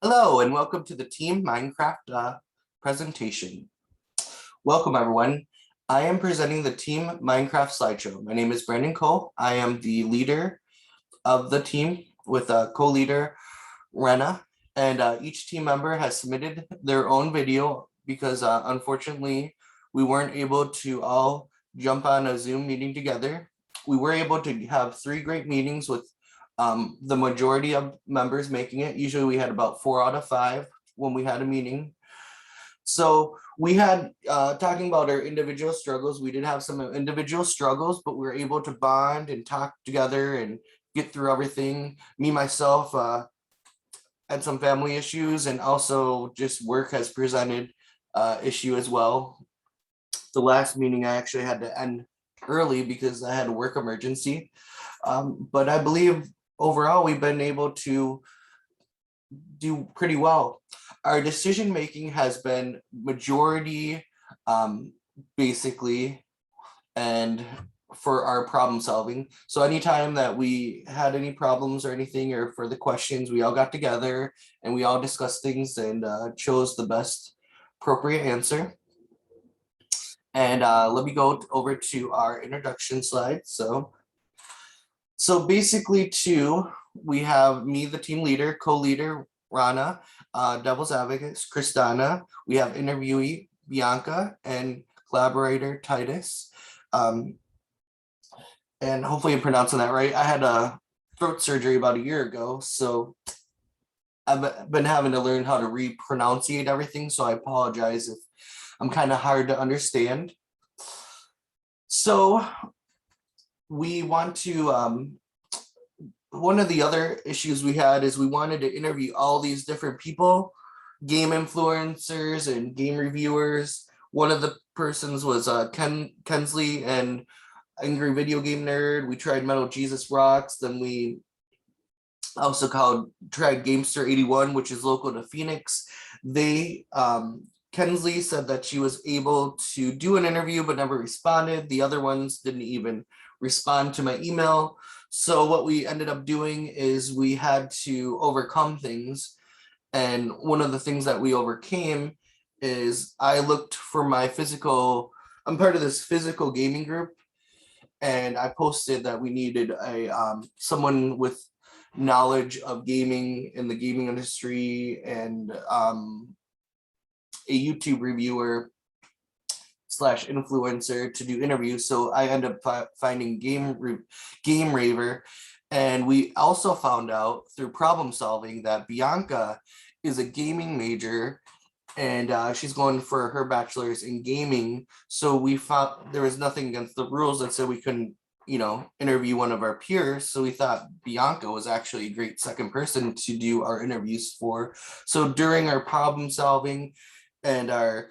Hello and welcome to the Team Minecraft presentation. Welcome everyone. I am presenting the Team Minecraft slideshow. My name is Brandon Cole. I am the leader of the team with co-leader Rena, and each team member has submitted their own video because unfortunately we weren't able to all jump on a Zoom meeting together. We were able to have 3 great meetings with the majority of members making it. Usually we had about 4 out of 5 when we had a meeting. So we had talking about our individual struggles. We did have some individual struggles, but we were able to bond and talk together and get through everything. Me, myself, had some family issues, and also just work has presented issue as well. The last meeting I actually had to end early because I had a work emergency. But I believe overall we've been able to do pretty well. Our decision making has been majority basically, and for our problem solving. So anytime that we had any problems or anything, or for the questions, we all got together and we all discussed things and chose the best appropriate answer. And let me go over to our introduction slide. So basically we have me, the team leader, co-leader Rana, Devil's Advocate Kristana. We have interviewee Bianca and collaborator Titus. And hopefully I'm pronouncing that right. I had a throat surgery about a year ago, so I've been having to learn how to re-pronunciate everything, so I apologize if I'm kind of hard to understand. So we want to, one of the other issues we had is we wanted to interview all these different people, game influencers and game reviewers. One of the persons was Kensley and Angry Video Game Nerd. We tried Metal Jesus Rocks. Then we also tried Gamester81, which is local to Phoenix. Kensley said that she was able to do an interview but never responded. The other ones didn't even respond to my email. So what we ended up doing is we had to overcome things. And one of the things that we overcame is I looked for my physical, I'm part of this physical gaming group, and I posted that we needed someone with knowledge of gaming in the gaming industry and a YouTube reviewer / influencer to do interviews. So I ended up finding Game Raver, and we also found out through problem solving that Bianca is a gaming major, and she's going for her bachelor's in gaming. So we found there was nothing against the rules that said we couldn't, interview one of our peers. So we thought Bianca was actually a great second person to do our interviews for. So during our problem solving and I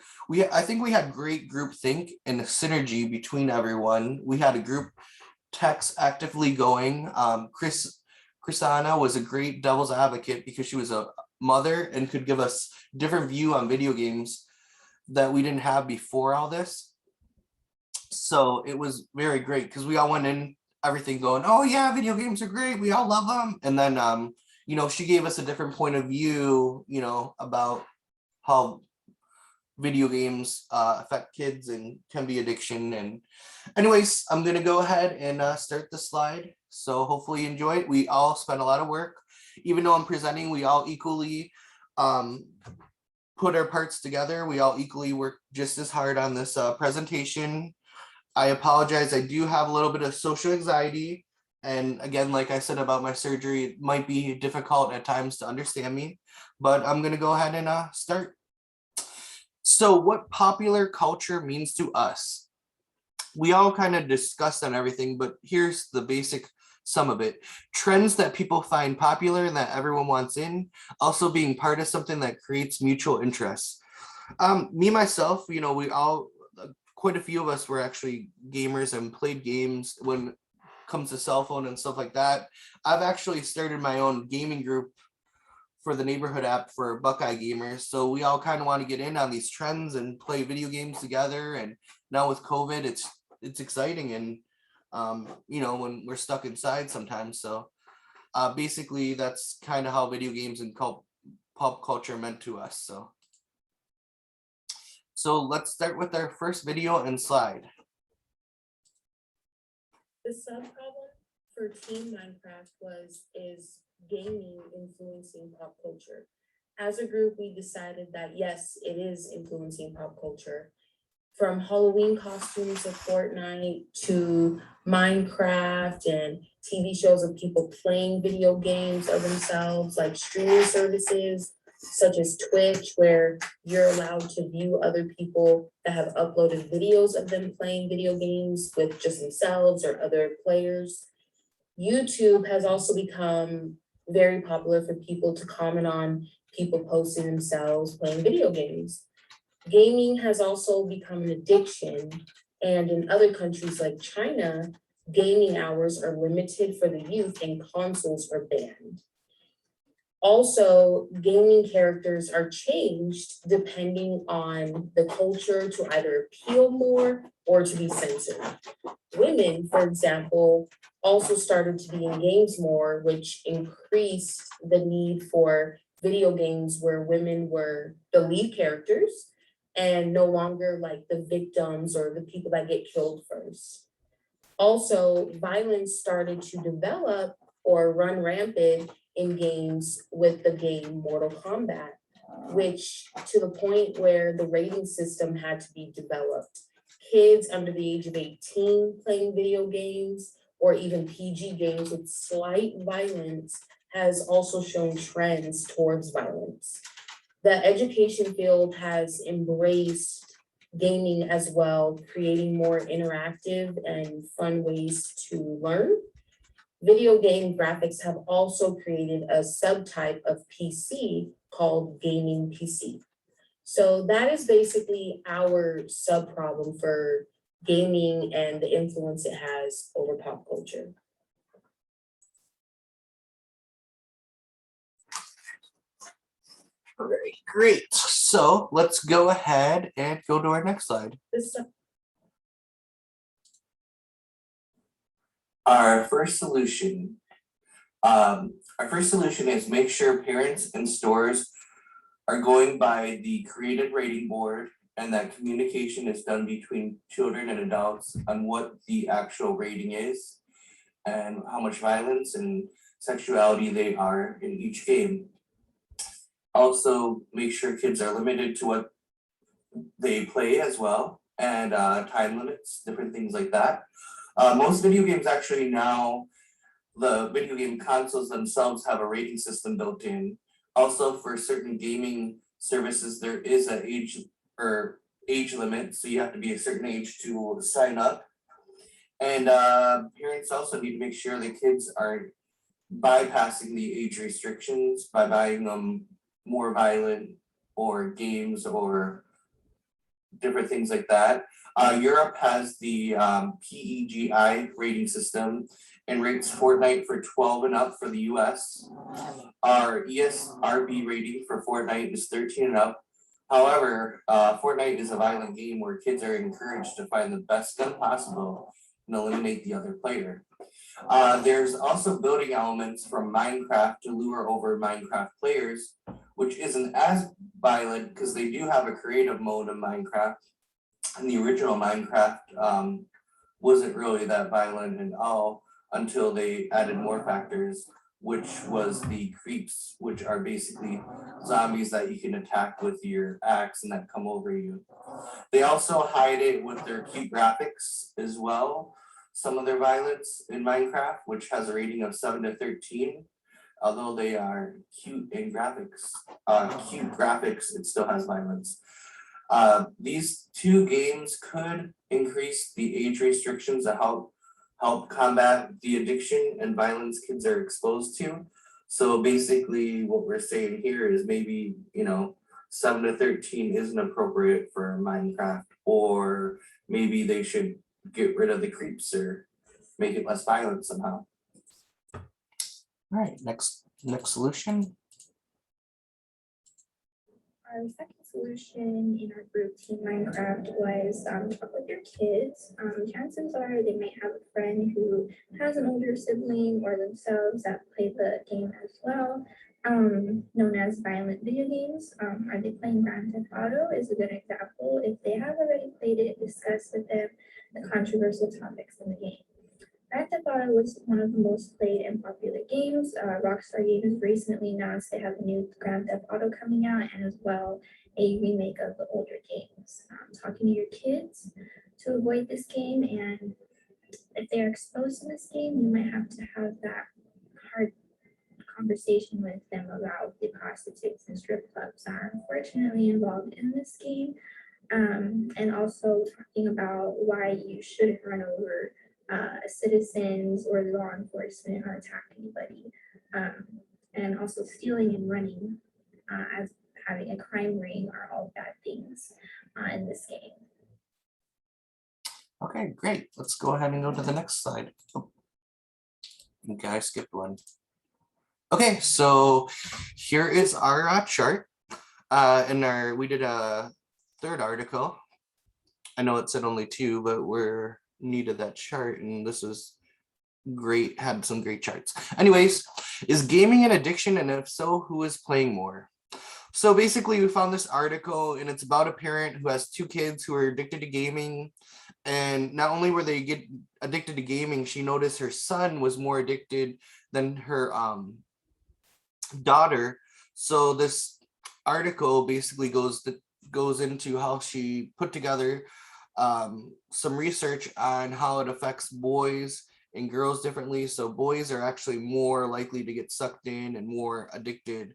think we had great group think and a synergy between everyone. We had a group text actively going. Chrisana was a great devil's advocate because she was a mother and could give us different view on video games that we didn't have before all this. So it was very great because we all went in everything going, oh yeah, video games are great, we all love them. And then she gave us a different point of view, about how video games affect kids and can be addiction. And anyways, I'm gonna go ahead and start the slide. So hopefully you enjoy it. We all spent a lot of work. Even though I'm presenting, we all equally put our parts together. We all equally work just as hard on this presentation. I apologize, I do have a little bit of social anxiety. And again, like I said about my surgery, it might be difficult at times to understand me, but I'm gonna go ahead and start. So what popular culture means to us. We all kind of discussed on everything, but here's the basic sum of it. Trends that people find popular and that everyone wants in, also being part of something that creates mutual interest. Me, myself, we all, quite a few of us were actually gamers and played games when it comes to cell phone and stuff like that. I've actually started my own gaming group for the neighborhood app for Buckeye gamers. So we all kind of want to get in on these trends and play video games together. And now with COVID, it's exciting. And, when we're stuck inside sometimes. So basically that's kind of how video games and pop culture meant to us. So let's start with our first video and slide. The sub-problem for Team Minecraft is gaming influencing pop culture. As a group, we decided that yes, it is influencing pop culture. From Halloween costumes of Fortnite to Minecraft and TV shows of people playing video games of themselves, like streaming services such as Twitch, where you're allowed to view other people that have uploaded videos of them playing video games with just themselves or other players. YouTube has also become very popular for people to comment on people posting themselves playing video games. Gaming has also become an addiction, and in other countries like China, gaming hours are limited for the youth and consoles are banned. Also, gaming characters are changed depending on the culture to either appeal more or to be censored. Women, for example, also started to be in games more, which increased the need for video games where women were the lead characters and no longer like the victims or the people that get killed first. Also, violence started to develop or run rampant in games with the game Mortal Kombat, which to the point where the rating system had to be developed. Kids under the age of 18 playing video games or even PG games with slight violence has also shown trends towards violence. The education field has embraced gaming as well, creating more interactive and fun ways to learn. Video game graphics have also created a subtype of PC called gaming PC. So that is basically our sub-problem for gaming and the influence it has over pop culture. All right, great. So let's go ahead and go to our next slide. Our first solution is make sure parents and stores are going by the created rating board and that communication is done between children and adults on what the actual rating is and how much violence and sexuality they are in each game. Also, make sure kids are limited to what they play as well, and time limits, different things like that. Most video games actually now, the video game consoles themselves have a rating system built in. Also, for certain gaming services, there is an age limit, so you have to be a certain age to sign up. And parents also need to make sure the kids are bypassing the age restrictions by buying them more violent or games or different things like that. Europe has the PEGI rating system and rates Fortnite for 12 and up for the US. Our ESRB rating for Fortnite is 13 and up. However, Fortnite is a violent game where kids are encouraged to find the best gun possible and eliminate the other player. There's also building elements from Minecraft to lure over Minecraft players, which isn't as violent because they do have a creative mode in Minecraft. And the original Minecraft wasn't really that violent at all until they added more factors, which was the creeps, which are basically zombies that you can attack with your axe and that come over you. They also hide it with their cute graphics as well. Some of their violence in Minecraft, which has a rating of 7 to 13, although they are cute in graphics, it still has violence. These two games could increase the age restrictions to help combat the addiction and violence kids are exposed to. So basically what we're saying here is maybe, 7 to 13 isn't appropriate for Minecraft, or maybe they should get rid of the creeps or make it less violent somehow. All right, next solution. Our second solution in our group Team Minecraft was talk with your kids. Chances are they might have a friend who has an older sibling or themselves that play the game as well, known as violent video games. Are they playing Grand Theft Auto is a good example. If they have already played it, discuss with them the controversial topics in the game. Grand Theft Auto was one of the most played and popular games. Rockstar Games recently announced they have a new Grand Theft Auto coming out and as well a remake of the older games. Talking to your kids to avoid this game, and if they are exposed to this game, you might have to have that hard conversation with them about the prostitutes and strip clubs that are unfortunately involved in this game. And also talking about why you shouldn't run over citizens or law enforcement or attack anybody. And also stealing and running as having a crime ring are all bad things in this game. Okay, great. Let's go ahead and go to the next slide. Oh, okay, I skipped one. Okay, so here is our chart. We did a third article. I know it said only 2, but we're needed that chart, and this was great, had some great charts. Anyways, is gaming an addiction, and if so, who is playing more? So basically we found this article, and it's about a parent who has 2 kids who are addicted to gaming, and not only were they get addicted to gaming, she noticed her son was more addicted than her daughter. So this article basically goes into how she put together some research on how it affects boys and girls differently. So boys are actually more likely to get sucked in and more addicted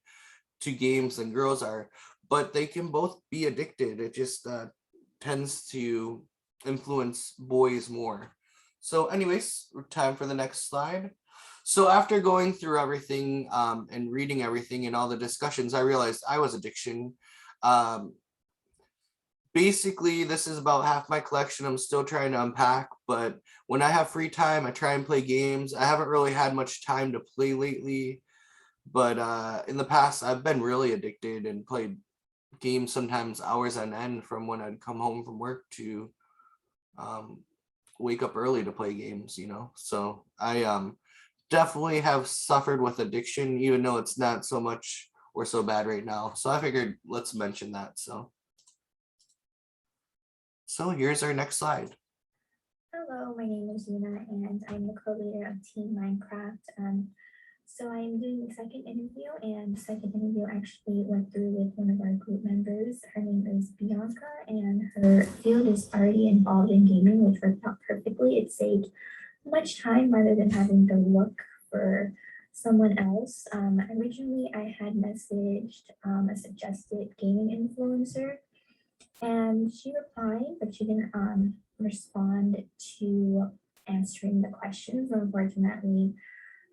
to games than girls are, but they can both be addicted. It just tends to influence boys more. So anyways, time for the next slide. So after going through everything and reading everything and all the discussions, I realized I was addiction. Basically, this is about half my collection. I'm still trying to unpack, but when I have free time, I try and play games. I haven't really had much time to play lately, but in the past, I've been really addicted and played games sometimes hours on end, from when I'd come home from work to wake up early to play games, you know? So I definitely have suffered with addiction, even though it's not so much or so bad right now. So I figured let's mention that. So here's our next slide. Hello, my name is Yuna, and I'm the co-leader of Team Minecraft. So I'm doing the second interview, and the second interview actually went through with one of our group members. Her name is Bianca, and her field is already involved in gaming, which worked out perfectly. It saved much time rather than having to look for someone else. Originally, I had messaged a suggested gaming influencer, and she replied, but she didn't respond to answering the questions. Unfortunately,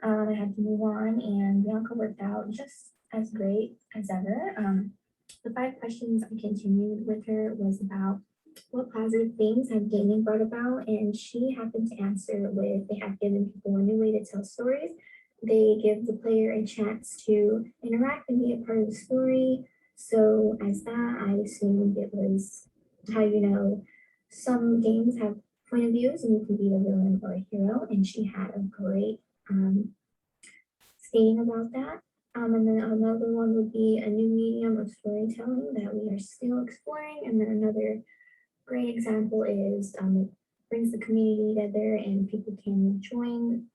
I had to move on, and Bianca worked out just as great as ever. The 5 questions I continued with her was about what positive things have gaming brought about, and she happened to answer with they have given people a new way to tell stories. They give the player a chance to interact and be a part of the story. So as that, I assumed it was how, you know, some games have point of views and you can be a villain or a hero, and she had a great stating about that. And then another one would be a new medium of storytelling that we are still exploring. And then another great example is it brings the community together and people can join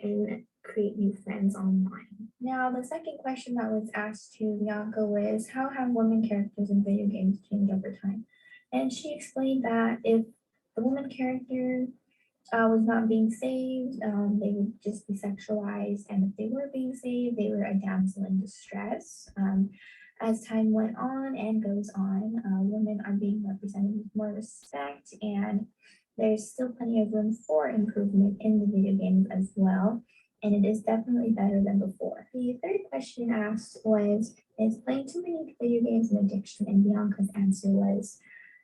and create new friends online. Now, the second question that was asked to Bianca was, how have women characters in video games changed over time? And she explained that if the woman character was not being saved, they would just be sexualized, and if they were being saved, they were a damsel in distress. As time went on and goes on, women are being represented with more respect, and there's still plenty of room for improvement in the video games as well, and it is definitely better than before. The third question asked was, is playing too many video games an addiction? And Bianca's answer was,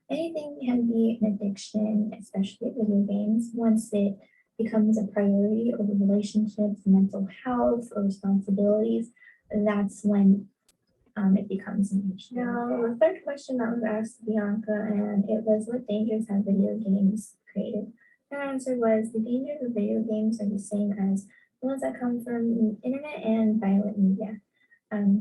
anything can be an addiction, especially video games, once it becomes a priority over relationships, mental health, or responsibilities. That's when it becomes an issue. Now, the third question that was asked to Bianca, and it was, what dangers have video games created? Her answer was, the dangers of video games are the same as the ones that come from the internet and violent media.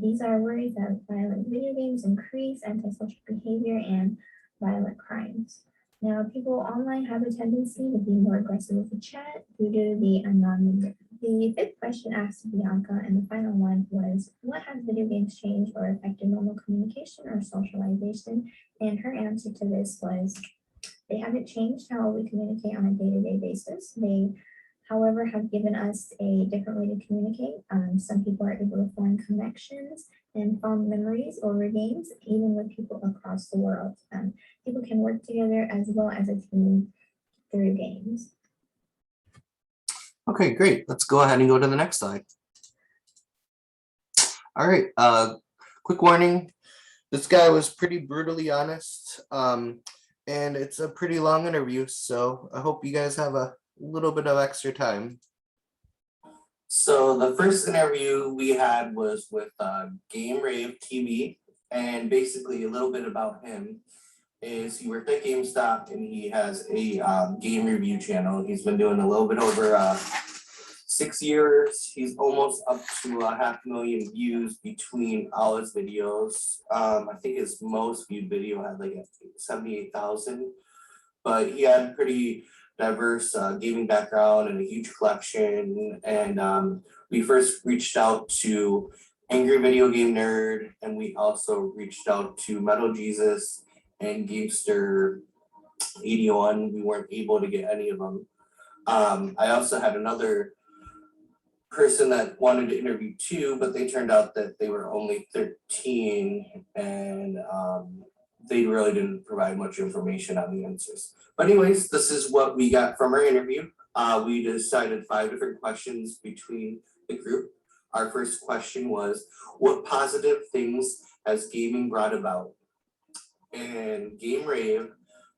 These are worries that violent video games increase antisocial behavior and violent crimes. Now, people online have a tendency to be more aggressive with the chat due to the anonymity. The fifth question asked to Bianca, and the final one, was, what has video games changed or affected normal communication or socialization? And her answer to this was, they haven't changed how we communicate on a day-to-day basis. They, however, have given us a different way to communicate. Some people are able to form connections and form memories over games, even with people across the world. People can work together as well as a team through games. Okay, great. Let's go ahead and go to the next slide. All right, quick warning. This guy was pretty brutally honest, and it's a pretty long interview, so I hope you guys have a little bit of extra time. So the first interview we had was with Game Rave TV, and basically a little bit about him is he worked at GameStop and he has a game review channel. He's been doing a little bit over 6 years. He's almost up to 500,000 views between all his videos. I think his most viewed video had like 78,000, but he had pretty diverse gaming background and a huge collection. And we first reached out to Angry Video Game Nerd, and we also reached out to Metal Jesus and Gamester 81. We weren't able to get any of them. I also had another person that wanted to interview too, but they turned out that they were only 13 and they really didn't provide much information on the answers. But anyways, this is what we got from our interview. We decided 5 different questions between the group. Our first question was, what positive things has gaming brought about? And Game Rave,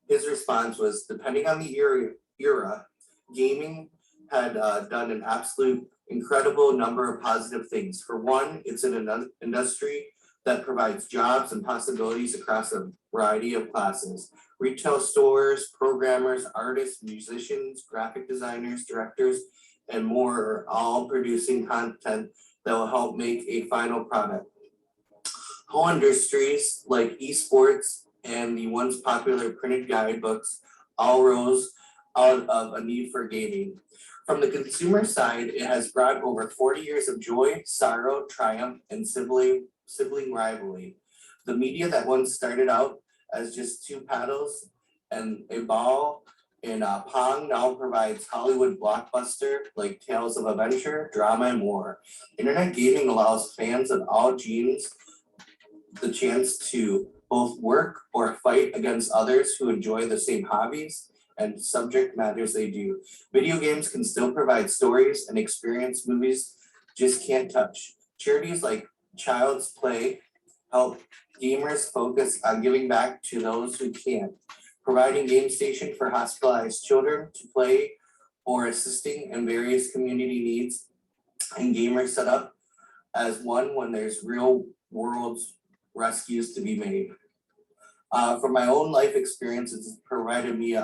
his response was, depending on the era, gaming had done an absolute incredible number of positive things. For one, it's an industry that provides jobs and possibilities across a variety of classes. Retail stores, programmers, artists, musicians, graphic designers, directors, and more are all producing content that will help make a final product. Whole industries like esports and the once popular printed guidebooks all rose out of a need for gaming. From the consumer side, it has brought over 40 years of joy, sorrow, triumph, and sibling rivalry. The media that once started out as just 2 paddles and a ball in Pong now provides Hollywood blockbuster like tales of adventure, drama, and more. Internet gaming allows fans of all genes the chance to both work or fight against others who enjoy the same hobbies and subject matters they do. Video games can still provide stories and experience movies just can't touch. Charities like Child's Play help gamers focus on giving back to those who can't, providing game station for hospitalized children to play or assisting in various community needs and gamers set up as one when there's real world rescues to be made. From my own life experience, it's provided me an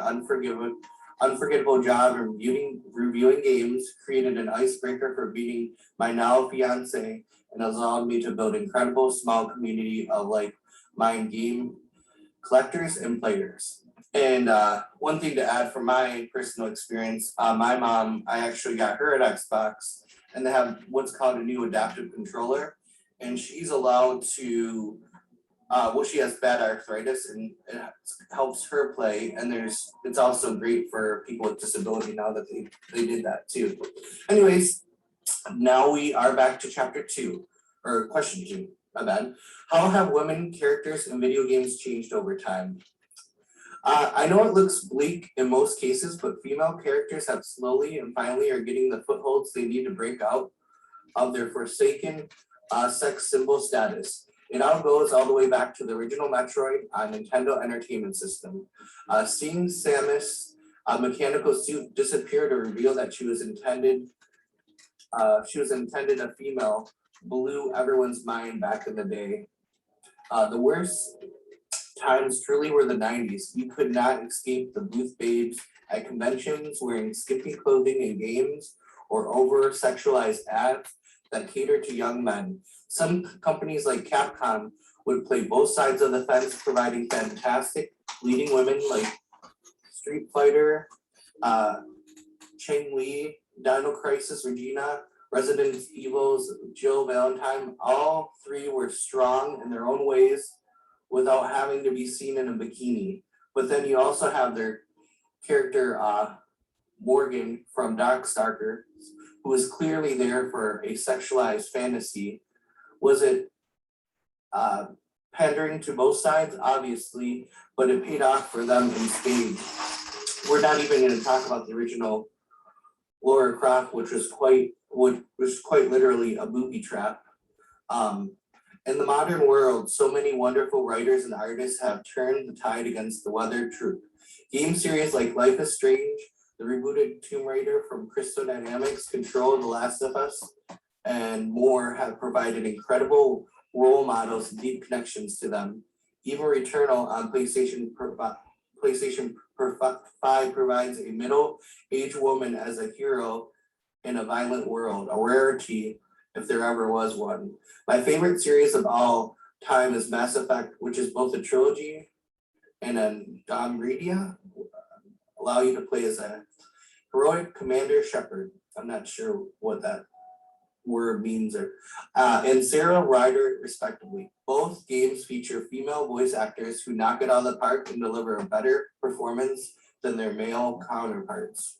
unforgettable job in reviewing games, created an icebreaker for beating my now fiance, and has allowed me to build incredible small community of like-minded game collectors and players. And one thing to add from my personal experience, my mom, I actually got her an Xbox, and they have what's called a new adaptive controller, and she's allowed to she has bad arthritis and it helps her play, and it's also great for people with disability now that they did that too. Anyways, now we are back to chapter 2, or question 2, my bad. How have women characters in video games changed over time? I know it looks bleak in most cases, but female characters have slowly and finally are getting the footholds they need to break out of their forsaken sex symbol status. It all goes all the way back to the original Metroid on Nintendo Entertainment System. Seeing Samus' mechanical suit disappear to reveal that she was intended a female blew everyone's mind back in the day. The worst times truly were the 90s. You could not escape the booth babes at conventions wearing skimpy clothing in games or over sexualized ads that cater to young men. Some companies like Capcom would play both sides of the fence, providing fantastic leading women like Street Fighter, Cheng Li, Dino Crisis Regina, Resident Evil's Jill Valentine. All three were strong in their own ways without having to be seen in a bikini. But then you also have their character Morgan from Darkstalkers, who was clearly there for a sexualized fantasy. Was it pandering to both sides? Obviously, but it paid off for them in spades. We're not even going to talk about the original Laura Croft, which was quite literally a booby trap. In the modern world, so many wonderful writers and artists have turned the tide against the weathered truth. Game series like Life is Strange, the rebooted Tomb Raider from Crystal Dynamics, Control, The Last of Us, and more have provided incredible role models and deep connections to them. Even Returnal on PlayStation 5 provides a middle-aged woman as a hero in a violent world, a rarity if there ever was one. My favorite series of all time is Mass Effect, which is both a trilogy and a Dom Redia, allow you to play as a heroic Commander Shepard. I'm not sure what that word means, and Sarah Ryder, respectively. Both games feature female voice actors who knock it out of the park and deliver a better performance than their male counterparts.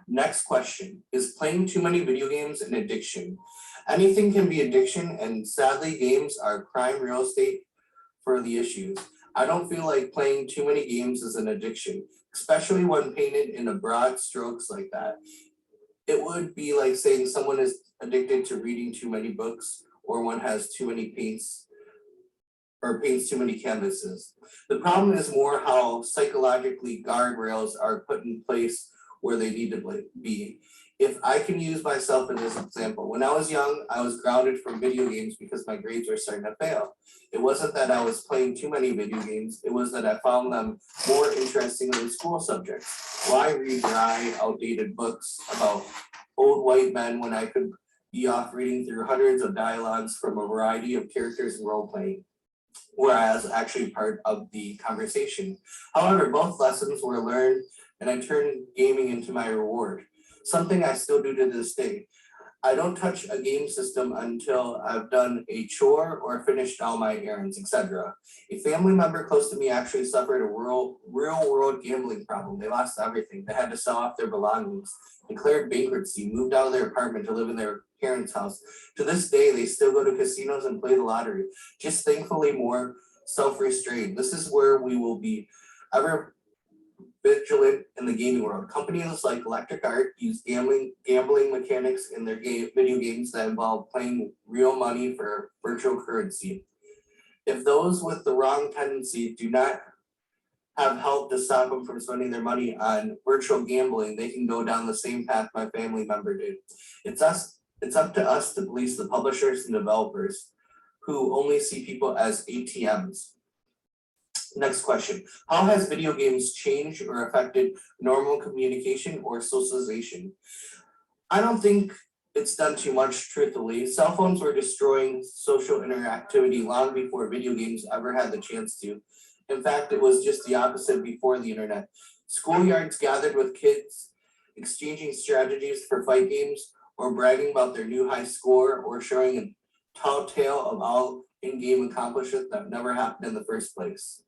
Next question, is playing too many video games an addiction? Anything can be addiction, and sadly games are prime real estate for the issues. I don't feel like playing too many games is an addiction, especially when painted in a broad strokes like that. It would be like saying someone is addicted to reading too many books, or one has too many paints or paints too many canvases. The problem is more how psychologically guardrails are put in place where they need to be. If I can use myself in this example, when I was young, I was grounded from video games because my grades were starting to fail. It wasn't that I was playing too many video games, it was that I found them more interesting than school subjects. Why read dry, outdated books about old white men when I could be off reading through hundreds of dialogues from a variety of characters and role playing, where I was actually part of the conversation. However, both lessons were learned and I turned gaming into my reward, something I still do to this day. I don't touch a game system until I've done a chore or finished all my errands, etc. A family member close to me actually suffered a real world gambling problem. They lost everything. They had to sell off their belongings, declared bankruptcy, moved out of their apartment to live in their parents' house. To this day, they still go to casinos and play the lottery, just thankfully more self-restrained. This is where we will be ever vigilant in the gaming world. Companies like Electric Art use gambling mechanics in their video games that involve playing real money for virtual currency. If those with the wrong tendency do not have help to stop them from spending their money on virtual gambling, they can go down the same path my family member did. It's up to us to police the publishers and developers who only see people as ATMs. Next question, how has video games changed or affected normal communication or socialization? I don't think it's done too much, truthfully. Cell phones were destroying social interactivity long before video games ever had the chance to. In fact, it was just the opposite before the internet. Schoolyards gathered with kids, exchanging strategies for fight games, or bragging about their new high score, or showing a tall tale of all in-game accomplishments that never happened in the first place.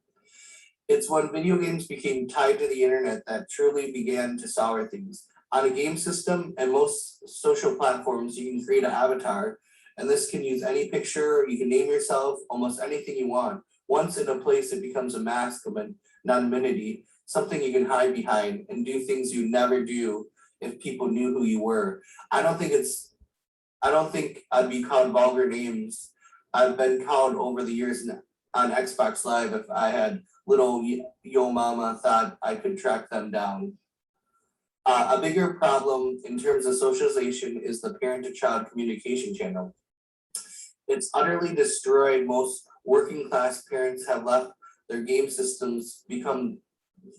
It's when video games became tied to the internet that truly began to sour things. On a game system and most social platforms, you can create an avatar, and this can use any picture, you can name yourself, almost anything you want. Once in a place, it becomes a mask of anonymity, something you can hide behind and do things you never do if people knew who you were. I don't think I'd be called vulgar names. I've been called over the years on Xbox Live if I had little yo mama thought I could track them down. A bigger problem in terms of socialization is the parent to child communication channel. It's utterly destroyed most working class parents have left their game systems become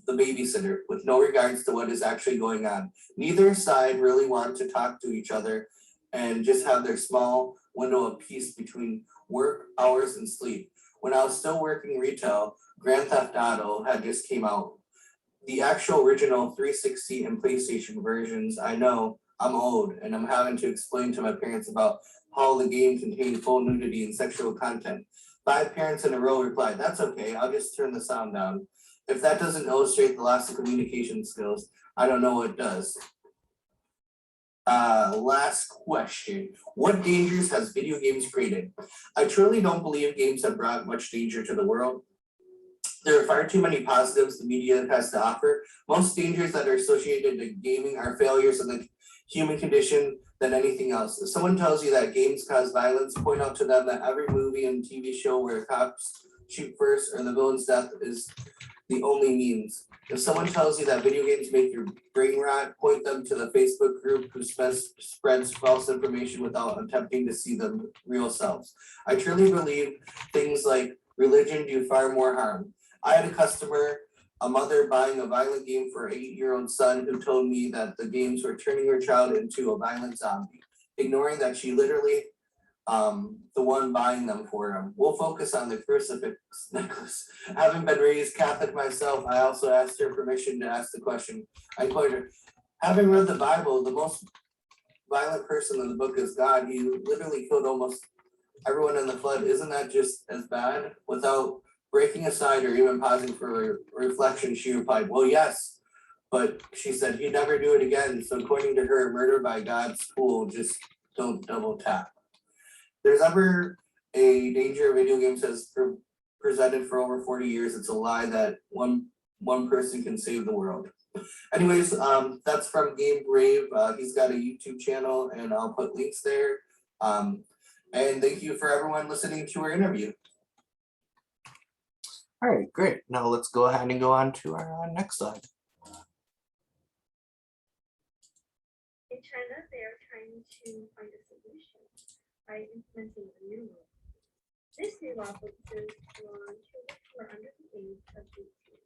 the babysitter with no regards to what is actually going on. Neither side really want to talk to each other and just have their small window of peace between work hours and sleep. When I was still working retail, Grand Theft Auto had just came out. The actual original 360 and PlayStation versions, I know I'm old and I'm having to explain to my parents about how the game contained full nudity and sexual content. 5 parents in a row replied, "That's okay, I'll just turn the sound down." If that doesn't illustrate the loss of communication skills, I don't know what does. Last question. What dangers has video games created? I truly don't believe games have brought much danger to the world. There are far too many positives the media has to offer. Most dangers that are associated to gaming are failures in the human condition than anything else. If someone tells you that games cause violence, point out to them that every movie and TV show where cops shoot first or the villain's death is the only means. If someone tells you that video games make your brain rot, point them to the Facebook group who spreads false information without attempting to see them real selves. I truly believe things like religion do far more harm. I had a customer, a mother buying a violent game for her 8-year-old son who told me that the games were turning her child into a violent zombie, ignoring that she literally the one buying them for him. We'll focus on the crucifix necklace. Having been raised Catholic myself, I also asked her permission to ask the question. I quoted her, "Having read the Bible, the most violent person in the book is God. He literally killed almost everyone in the flood. Isn't that just as bad?" Without breaking aside or even pausing for reflection, she replied, "Well, yes." But she said he'd never do it again. So according to her, murder by God's school, just don't double tap. There's ever a danger video games has presented for over 40 years. It's a lie that one person can save the world. Anyways, that's from Game Brave. He's got a YouTube channel and I'll put links there. And thank you for everyone listening to our interview. All right, great. Now let's go ahead and go on to our next slide. In China, they are trying to find a solution by implementing a new law. This new law focuses on children who are under the age of 18.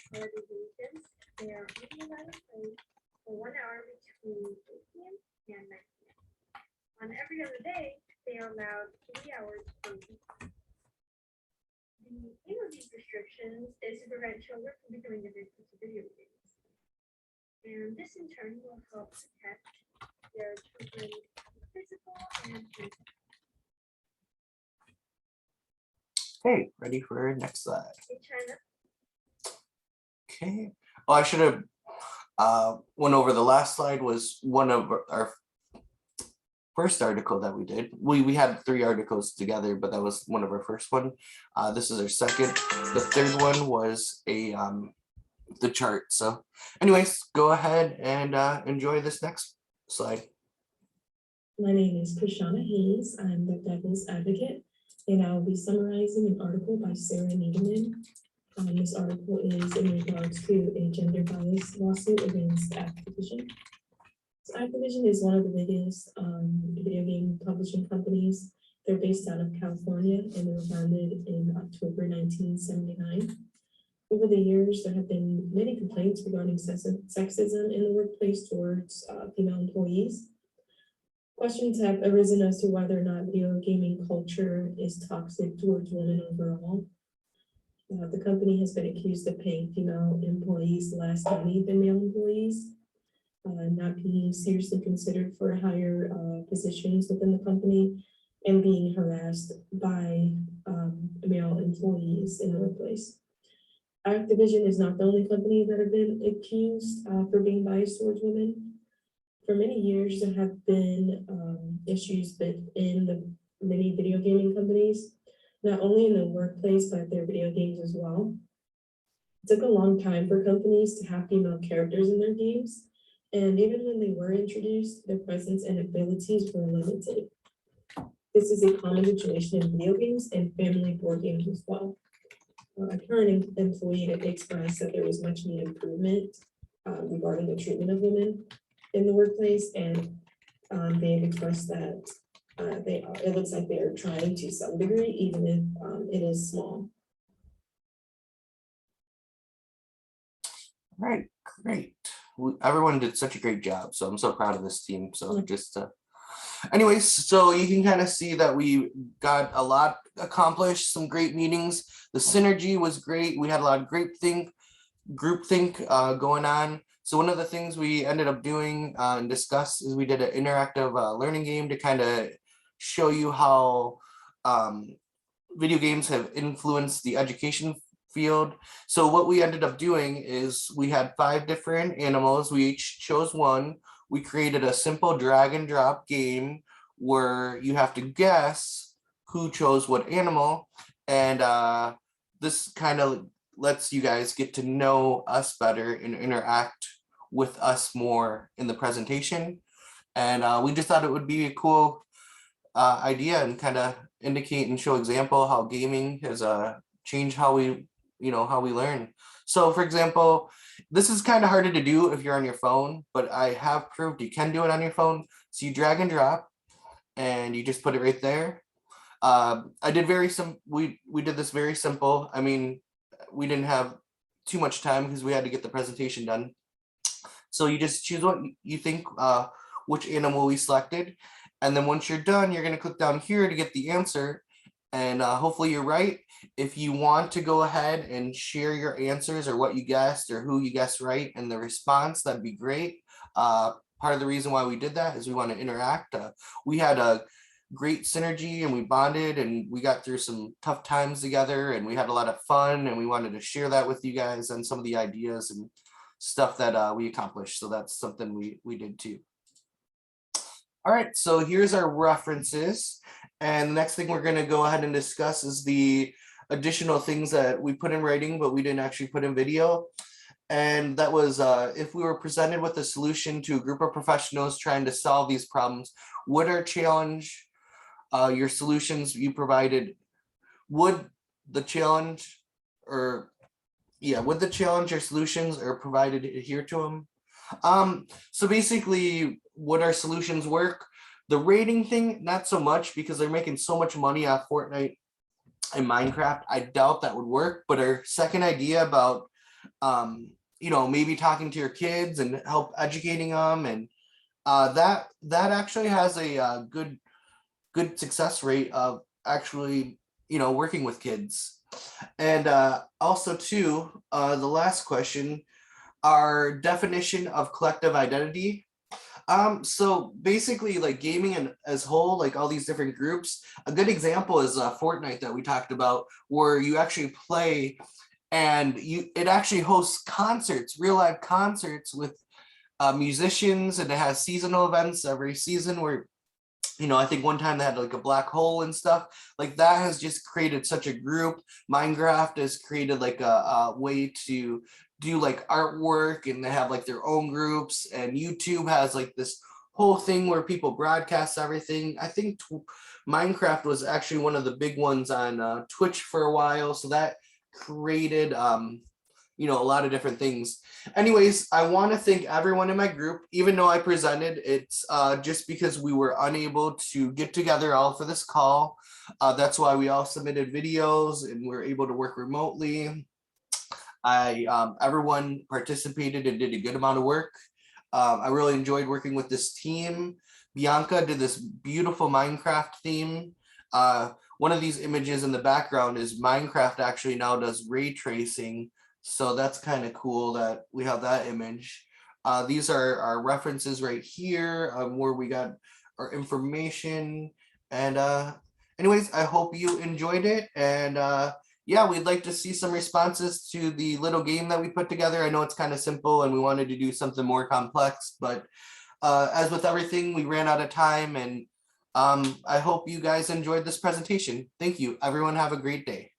For the agents, they are only allowed to play for 1 hour between 8 p.m. and 9 p.m. On every other day, they are allowed 3 hours per week. The aim of these restrictions is to prevent children from becoming addicted to video games. And this in turn will help protect their children's physical and mental. Okay, ready for our next slide. In China, Okay. Oh, I should have went over the last slide was one of our first article that we did. We had 3 articles together, but that was one of our first one. This is our second. The third one was a the chart. So anyways, go ahead and enjoy this next slide. My name is Krishana Hayes. I'm the Devil's Advocate, and I'll be summarizing an article by Sarah Needleman. This article is in regards to a gender bias lawsuit against Activision. So Activision is one of the biggest video game publishing companies. They're based out of California and they were founded in October 1979. Over the years, there have been many complaints regarding sexism in the workplace towards female employees. Questions have arisen as to whether or not video gaming culture is toxic towards women overall. The company has been accused of paying female employees less money than male employees, not being seriously considered for higher positions within the company, and being harassed by male employees in the workplace. Activision is not the only company that have been accused for being biased towards women. For many years, there have been issues within the many video gaming companies, not only in the workplace, but their video games as well. It took a long time for companies to have female characters in their games, and even when they were introduced, their presence and abilities were limited. This is a common situation in video games and family board games as well. A current employee at Xprize said there was much needed improvement regarding the treatment of women in the workplace, and they expressed that it looks like they're trying to some degree, even if it is small. All right, great. Everyone did such a great job, so I'm so proud of this team. So just anyways, so you can kind of see that we got a lot accomplished, some great meetings. The synergy was great. We had a lot of groupthink going on. So one of the things we ended up doing and discussed is we did an interactive learning game to kind of show you how video games have influenced the education field. So what we ended up doing is we had 5 different animals. We each chose one. We created a simple drag and drop game where you have to guess who chose what animal. And this kind of lets you guys get to know us better and interact with us more in the presentation. And we just thought it would be a cool idea and kind of indicate and show example how gaming has changed how we learn. So for example, this is kind of harder to do if you're on your phone, but I have proved you can do it on your phone. So you drag and drop and you just put it right there. I did we did this very simple. I mean, we didn't have too much time because we had to get the presentation done. So you just choose what you think, which animal we selected. And then once you're done, you're going to click down here to get the answer. And hopefully you're right. If you want to go ahead and share your answers or what you guessed or who you guessed right and the response, that'd be great. Part of the reason why we did that is we want to interact. We had a great synergy and we bonded and we got through some tough times together and we had a lot of fun and we wanted to share that with you guys and some of the ideas and stuff that we accomplished. So that's something we did too. All right, so here's our references. And the next thing we're going to go ahead and discuss is the additional things that we put in writing, but we didn't actually put in video. And that was if we were presented with a solution to a group of professionals trying to solve these problems, would our challenge, your solutions you provided, would the challenge or your solutions are provided adhere to them? So basically, would our solutions work? The rating thing, not so much because they're making so much money off Fortnite and Minecraft. I doubt that would work. But our second idea about, maybe talking to your kids and help educating them, and that actually has a good success rate of actually, working with kids. And also too, the last question, our definition of collective identity. So basically like gaming and as whole, like all these different groups, a good example is Fortnite that we talked about, where you actually play and it actually hosts concerts, real live concerts with musicians, and it has seasonal events every season where, I think one time they had like a black hole and stuff like that. Has just created such a group. Minecraft has created like a way to do like artwork, and they have like their own groups, and YouTube has like this whole thing where people broadcast everything. I think Minecraft was actually one of the big ones on Twitch for a while, so that created a lot of different things. Anyways, I want to thank everyone in my group. Even though I presented, it's just because we were unable to get together all for this call. That's why we all submitted videos and we're able to work remotely. Everyone participated and did a good amount of work. I really enjoyed working with this team. Bianca did this beautiful Minecraft theme. One of these images in the background is Minecraft actually now does ray tracing. So that's kind of cool that we have that image. These are our references right here where we got our information. And anyways, I hope you enjoyed it. And yeah, we'd like to see some responses to the little game that we put together. I know it's kind of simple and we wanted to do something more complex, but as with everything, we ran out of time, and I hope you guys enjoyed this presentation. Thank you. Everyone have a great day.